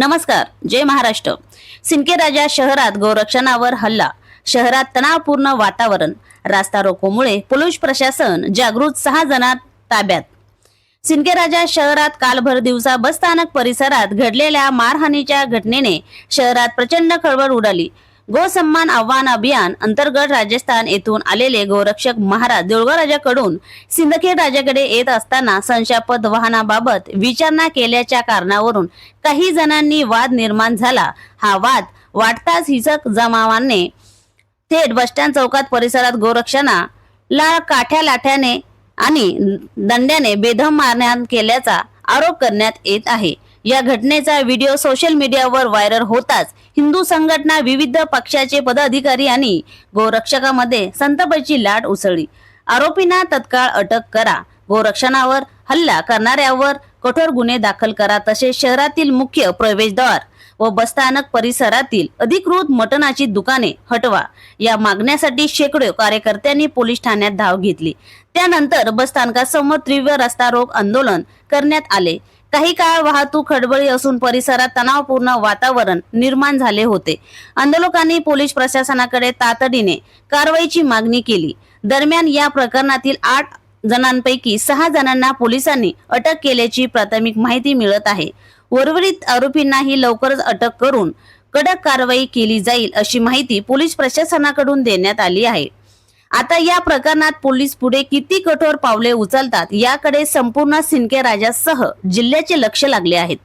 नमस्कार, जय महाराष्ट्र। सिंदखेड शहरात गोरक्षणावर हल्ला, शहरात तणावपूर्ण वातावरण, रास्ता रोकोमुळे पोलीस प्रशासन जागृत, 6 जणांना ताब्यात। सिंदखेड शहरात काल भर दिवसा बस स्थानक परिसरात घडलेल्या मारहाणीच्या घटनेने शहरात प्रचंड खळबळ उडाली। गो सन्मान आव्हान अभियान अंतर्गत राजस्थान येथून आलेले गोरक्षक महाराज देऊळगावराजाकडून सिंदखेड राजाकडे येत असताना संशयास्पद वाहनाबाबत विचारणा केल्याच्या कारणावरून काही जणांनी वाद निर्माण झाला। हा वाद वाढताच हिंसक जमावाने थेट बसस्टँड चौकात परिसरात गोरक्षकांना काठ्या लाठ्याने आणि दंड्याने बेदम मारहाण केल्याचा आरोप करण्यात येत आहे। या घटनेचा व्हिडिओ सोशल मीडियावर व्हायरल होताच हिंदू संघटना, विविध पक्षाचे पदाधिकारी आणि गोरक्षकांमध्ये संतापाची लाट उसळली। आरोपींना तत्काळ अटक करा, गोरक्षणावर हल्ला करणाऱ्यावर कठोर गुन्हे दाखल करा, तसेच शहरातील मुख्य प्रवेशद्वार व बसस्थानक परिसरातील अधिकृत मटणाची दुकाने हटवा, या मागण्यासाठी शेकडो कार्यकर्त्यांनी पोलीस ठाण्यात धाव घेतली। त्यानंतर बसस्थानकासमोर तीव्र रस्ता रोक आंदोलन करण्यात आले। काही काळ वाहतूक खडबडी असून परिसरात तणावपूर्ण वातावरण निर्माण झाले होते। आंदोलकांनी पोलीस प्रशासनाकडे तातडीने कारवाईची मागणी केली। दरम्यान या प्रकरणातील 8 जणांपैकी 6 जणांना पोलिसांनी अटक केल्याची प्राथमिक माहिती मिळत आहे। उर्वरित आरोपींनाही लवकरच अटक करून कडक कारवाई केली जाईल, अशी माहिती पोलीस प्रशासनाकडून देण्यात आली आहे। आता या प्रकरणात पोलीस पुढे किती कठोर पावले उचलतात याकडे संपूर्ण सिंदखेड राजासह जिल्ह्याचे लक्ष लागले आहेत।